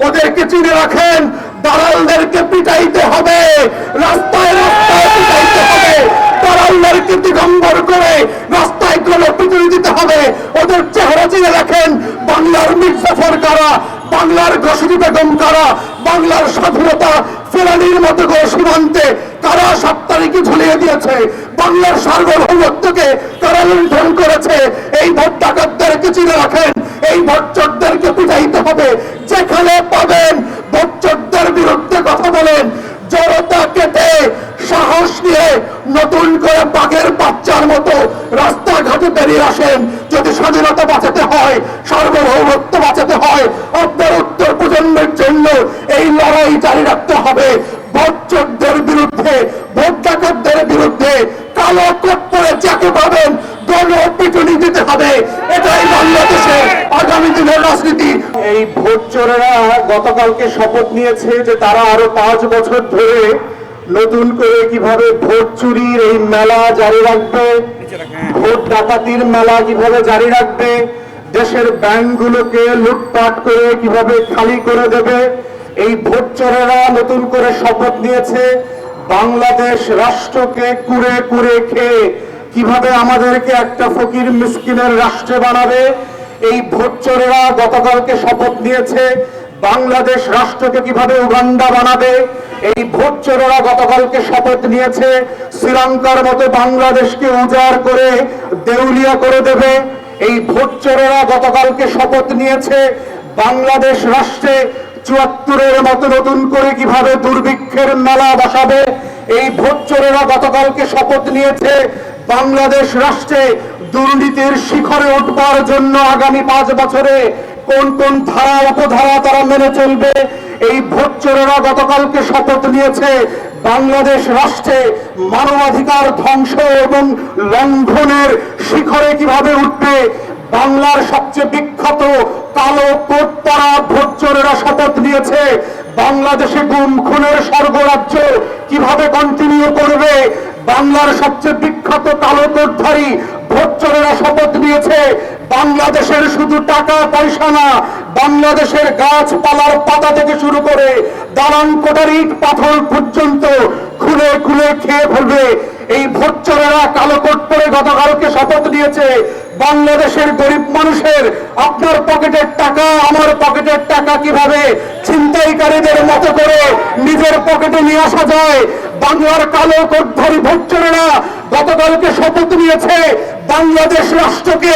ওদেরকে চিনে রাখেন, দালালদেরকে পিটাইতে হবে, রাস্তায় রাস্তায় পিটাইতে হবে, দালালদেরকে দিগম্বর করে রাস্তায় করে পিটুনি দিতে হবে। ওদের চেহারা চিনে রাখেন, বাংলার মির্জাফর কারা, বাংলার ঘোষিত বেগম কারা, বাংলার স্বাধীনতা ফেরানির মতো করে সীমান্তে কারা 7 তারিখে ঝুলিয়ে দিয়েছে, বাংলার সার্বভৌমত্বকে কারা লুণ্ঠন করেছে। এই ভোট ডাকাতদেরকে চিনে রাখেন, এই ভোটচোরদেরকে পিটাইতে হবে। যেখানে পাবেন ভোটচোরদের বিরুদ্ধে কথা বলেন, জড়তা কেটে সাহস নিয়ে নতুন করে বাঘের বাচ্চার মতো রাস্তাঘাটে বেরিয়ে আসেন। যদি স্বাধীনতা বাঁচাতে হয়, সার্বভৌমত্ব বাঁচাতে হয়, আপনার উত্তর প্রজন্মের জন্য এই লড়াই জারি রাখতে হবে। ভোটচোরদের বিরুদ্ধে, ভোট ডাকাতদের বিরুদ্ধে কালো কোট পরে যাকে পাবেন গণপিটুনি দিতে হবে। এটাই বাংলাদেশে আগামী দিনের রাজনীতি। এই ভোট চোরেরা গতকালকে শপথ নিয়েছে যে তারা আরো 5 বছর ধরে নতুন করে কিভাবে ভোট চুরির এই মেলা জারি রাখবে, ভোট ডাকাতির মেলা কিভাবে জারি রাখবে, দেশের ব্যাংকগুলোকে লুটপাট করে কিভাবে খালি করে দেবে। এই ভোট চোরেরা নতুন করে শপথ নিয়েছে বাংলাদেশ রাষ্ট্রকে কুরে কুরে খেয়ে কিভাবে আমাদেরকে একটা ফকির মিসকিনের রাষ্ট্রে বানাবে। এই ভোট চোরেরা গতকালকে শপথ নিয়েছে বাংলাদেশ রাষ্ট্রকে কিভাবে উগান্ডা বানাবে। এই ভোট চোরেরা গতকালকে শপথ নিয়েছে শ্রীলঙ্কার মতো বাংলাদেশকে উজাড় করে দেউলিয়া করে দেবে। এই ভোট চোরেরা গতকালকে শপথ নিয়েছে বাংলাদেশ রাষ্ট্রে ৭৪-এর মতো নতুন করে কিভাবে দুর্ভিক্ষের মেলা বসাবে। এই ভোট চোরেরা গতকালকে শপথ নিয়েছে বাংলাদেশ রাষ্ট্রে দুর্নীতির শিখরে উঠবার জন্য আগামী 5 বছরে কোন কোন ধারা উপধারা তারা মেনে চলবে। এই ভোট চোরেরা গতকালকে শপথ নিয়েছে বাংলাদেশ রাষ্ট্রে মানবাধিকার ধ্বংস এবং লঙ্ঘনের শিখরে কিভাবে উঠবে। বাংলার সবচেয়ে বিখ্যাত কালো কোট পরা ভোট চোরেরা শপথ নিয়েছে বাংলাদেশে গুম খুনের স্বর্গরাজ্য কিভাবে কন্টিনিউ করবে। বাংলার সবচেয়ে বিখ্যাত কালো কোটধারী ভোট চোরেরা শপথ নিয়েছে বাংলাদেশের শুধু টাকা পয়সা না, বাংলাদেশের গাছপালার পাতা থেকে শুরু করে দালান কোটার ইট পাথর পর্যন্ত খুলে খুলে খেয়ে ফেলবে। এই ভোট চোরেরা কালো কোট পরে গতকালকে শপথ নিয়েছে বাংলাদেশের গরিব মানুষের আপনার পকেটের টাকা আমার পকেটের টাকা কিভাবে ছিনতাইকারীদের মতো করে নিজের পকেটে নিয়ে আসা যায়। বাংলার কালো কোটধারী ভোট চোরেরা গতকালকে শপথ নিয়েছে বাংলাদেশ রাষ্ট্রকে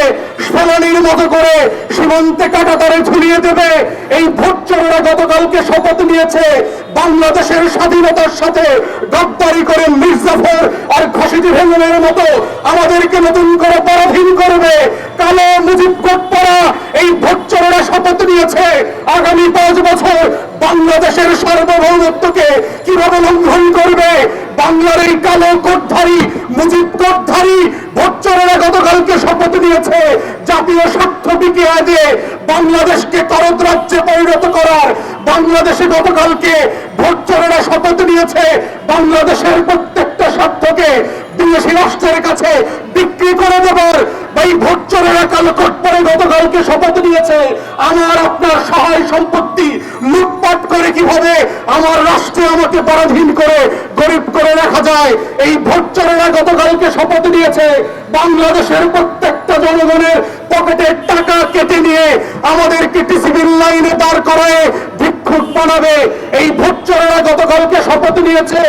ফেলানির মতো করে সীমান্তে কাঁটাতারে ঝুলিয়ে দেবে। এই ভোট চোরেরা গতকালকে শপথ নিয়েছে বাংলাদেশের স্বাধীনতার সাথে গদ্দারি করে মির্জাফর আর ঘসিটি ভেঙ্গনের মতো আমাদেরকে নতুন করে পরাধীন করবে। কালো মুজিব কোট পরা এই ভোট চোরেরা শপথ নিয়েছে আগামী 5 বছর বাংলাদেশের সার্বভৌমত্বকে কিভাবে লঙ্ঘন করবে। বাংলার এই কালো কোটধারী মুজিব কোটধারী ভোট চোরেরা গতকালকে শপথ নিয়েছে জাতীয় স্বার্থ বিকিয়ে দিয়ে বাংলাদেশকে করদ রাজ্যে পরিণত করার। বাংলাদেশে গতকালকে ভোট চোরেরা শপথ নিয়েছে বাংলাদেশের প্রত্যেকটা স্বার্থকে বিদেশি রাষ্ট্রের কাছে বিক্রি করে দেবার। এই ভোট চোরেরা কালো কোট পরে গতকালকে শপথ নিয়েছে আমার আপনার সহায় সম্পত্তি লুটপাট করে কিভাবে আমার রাষ্ট্রে আমাকে পরাধীন করে গরিব করে রাখা যায়। এই ভোট চোরেরা গতকালকে শপথ নিয়েছে বাংলাদেশের প্রত্যেকটা জনগণের পকেটের টাকা কেটে নিয়ে আমাদেরকে টিসিবির লাইনে দাঁড় করে ভিক্ষুক বানাবে। এই ভোট চোরেরা গতকালকে শপথ নিয়েছে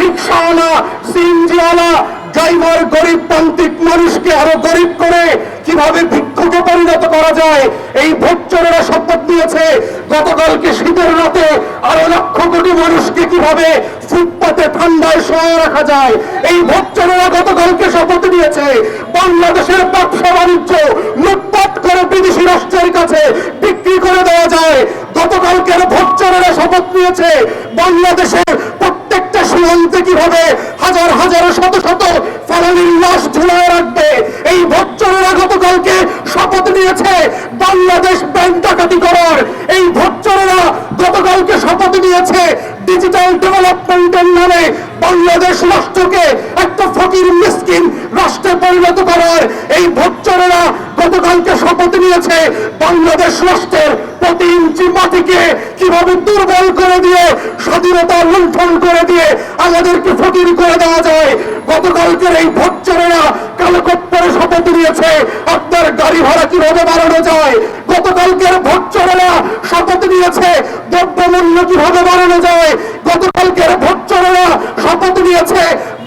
রিক্সাওয়ালা সিএনজিওয়ালা ড্রাইভার গরিব প্রান্তিক মানুষকে আরো গরিব করে কিভাবে ভিক্ষুকে পরিণত করা যায়। এই ভোট চোরেরা শপথ নিয়েছে গতকালকে শীতের রাতে আরো লক্ষ কোটি মানুষকে কিভাবে ফুটপাতে ঠান্ডায় শোয়া রাখা যায়। এই ভোট চোরেরা গতকালকে শপথ নিয়েছে বাংলাদেশের ব্যবসা বাণিজ্য লুটপাট করে বিদেশি রাষ্ট্রের কাছে বিক্রি করে দেওয়া যায়। গতকালকের ভোট চোরেরা শপথ নিয়েছে বাংলাদেশের প্রত্যেকটা সীমান্তে কিভাবে হাজার হাজার শত শত ফেরানির লাশ ঝুলায় রাখবে। এই ভোট চোরেরা গতকালকে শপথ নিয়েছে বাংলাদেশ ব্যাংক ডাকাতি করার। এই ভোট চোরেরা গতকালকে শপথ নিয়েছে ডিজিটাল ডেভেলপমেন্টের নামে বাংলাদেশ রাষ্ট্রকে একটা ফকির মিসকিন রাষ্ট্রে পরিণত করার। এই ভোট চোরেরা গতকালকে শপথ নিয়েছে বাংলাদেশ রাষ্ট্রের প্রতি ইঞ্চি মাটিকে কিভাবে দুর্বল করে দিয়ে স্বাধীনতা লুণ্ঠন করে দিয়ে আমাদেরকে ফকির করে দেওয়া যায়। গতকালকের এই ভোটচোরেরা কালো কপ্পরে শপথ নিয়েছে আপনার গাড়ি ভাড়া কিভাবে বাড়ানো যায়। গতকালকের ভোটচোরেরা শপথ নিয়েছে দ্রব্যমূল্য কিভাবে বাড়ানো যায়। গতকালকের ভোটচোরেরা শপথ নিয়েছে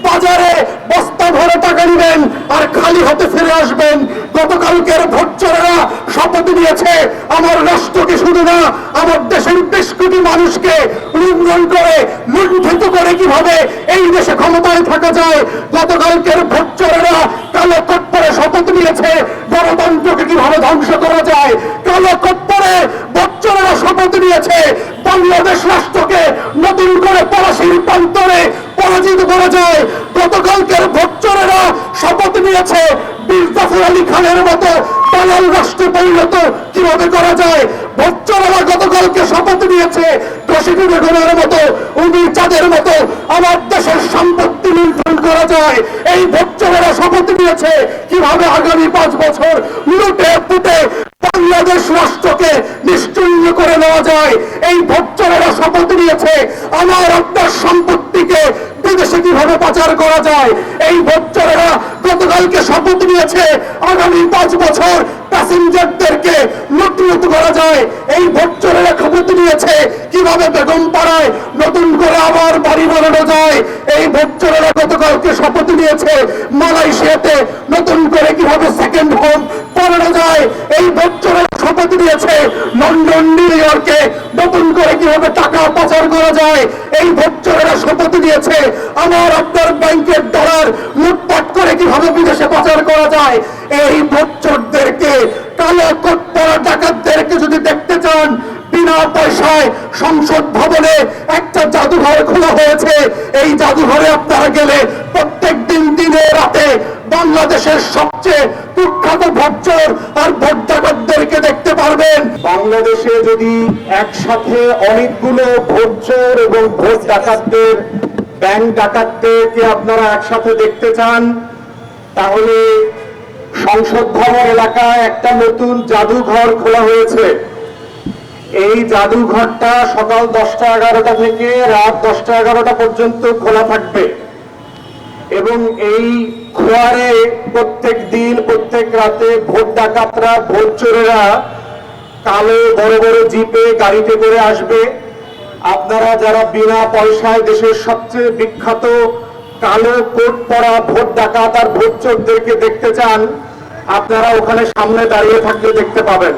বাজারে বস্তা ভরে টাকা নেবেন আর খালি হাতে ফিরে আসবেন। গতকালকের ভোটচোরেরা শপথ নিয়েছে আমার রাষ্ট্রকে শুধু না আমার দেশের বেশ কোটি মানুষকে লুণ্ঠন করে লুণ্ঠিত করে কিভাবে এই দেশে ক্ষমতায় থাকা যায়। গতকালকের ভোটচোরেরা কালো কপ্পরে শপথ নিয়েছে গণতন্ত্রকে কিভাবে ধ্বংস করা যায়। কালো কপ্পরে ভোটচোরেরা শপথ নিয়েছে বাংলাদেশ রাষ্ট্রকে নতুন করে পলাশির প্রান্তরে পরাজিত করা যায়। গতকালকের ভোটচোরেরা শপথ নিয়েছে বীর জাফর আলী খানের মতো দালাল রাষ্ট্রে পরিণত কিভাবে করা যায়। ভোটচোরেরা গতকালকে শপথ নিয়েছে দোষীটি বেগমের মতো উনি চাঁদের মতো আমার দেশের সম্পত্তি লুণ্ঠন করা যায়। এই ভোটচোরেরা শপথ নিয়েছে কিভাবে আগামী 5 বছর লুটে পুটে বাংলাদেশ রাষ্ট্রকে নিশ্চিহ্ন করে নেওয়া যায়। এই ভোটচোরেরা শপথ নিয়েছে আমার আপনার সম্পত্তিকে বিদেশে কিভাবে পাচার করা যায়। এই ভোটচোরেরা গতকালকে শপথ নিয়েছে আগামী 5 বছর প্যাসেঞ্জারদেরকে লুট করা যায়। এই ভোটচোরেরা শপথ নিয়েছে কিভাবে বেগম পাড়ায় নতুন করে আবার বাড়ি বানানো যায়। এই ভোটচোরেরা গতকালকে শপথ নিয়েছে মালয়েশিয়াতে নতুন করে কিভাবে সেকেন্ড হোম বানানো যায়। এই ভোটচোরেরা শপথ নিয়েছে লন্ডন নিউ ইয়র্কে নতুন করে কিভাবে টাকা পাচার করা যায়। এই ভোটচোরেরা শপথ নিয়েছে আমার আপনার ব্যাংকের ডলার লুটপাট করে কিভাবে বিদেশে পাচার করা যায়। এই ভোটচোরদেরকে কালো কোট পরা ডাকাতদেরকে যদি দেখতে চান বিনা পয়সায় সংসদ ভবনে একটা জাদুঘর খোলা হয়েছে। এই জাদুঘরে আপনারা গেলে প্রত্যেক দিন দিনে রাতে বাংলাদেশের সবচেয়ে কুখ্যাত ভোটচোর আর ভোট ডাকাতদেরকে দেখতে পারবেন। বাংলাদেশে যদি একসাথে অনেকগুলো ভোটচোর এবং ভোট ডাকাতদের ব্যাংক ডাকাতদেরকে আপনারা একসাথে দেখতে চান তাহলে সংসদ ভবন এলাকায় একটা নতুন জাদুঘর খোলা হয়েছে। এই জাদুঘরটা সকাল 10টা-11টা থেকে রাত 10টা-11টা পর্যন্ত খোলা থাকবে এবং এই খোয়ারে প্রত্যেক দিন প্রত্যেক রাতে ভোট ডাকাতরা ভোট চোরেরা কালো বড় বড় জিপে গাড়িতে করে আসবে। আপনারা যারা বিনা পয়সায় দেশের সবচেয়ে বিখ্যাত কালো কোট পরা ভোট ডাকাত আর ভোট চোরদেরকে দেখতে চান আপনারা ওখানে সামনে দাঁড়িয়ে থাকলে দেখতে পাবেন।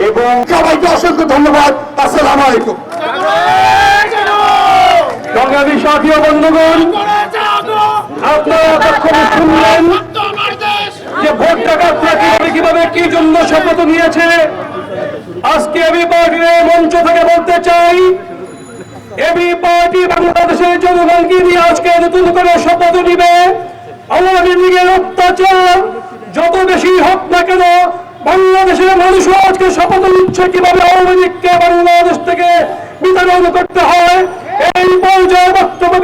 এবং সবাইকে অসংখ্য ধন্যবাদ। আসসালামু আলাইকুম। সংগ্রামী সাথী ও বন্ধুগণ, আপনারা এতক্ষণে শুনলেন যে ভোট ডাকাতরা কিভাবে কি জন্য শপথ নিয়েছে। আজকে এবি পার্টির মঞ্চ থেকে বলতে চাই, এবি পার্টি বাংলাদেশের জনগণকে নিয়ে আজকে নতুন করে শপথ নিবে আওয়ামী লীগের অত্যাচার যত বেশি হোক না কেন বাংলাদেশের মানুষও আজকে শপথ নিচ্ছে কিভাবে আওয়ামী লীগকে বাংলাদেশ থেকে বিতাড়ন করতে হয়।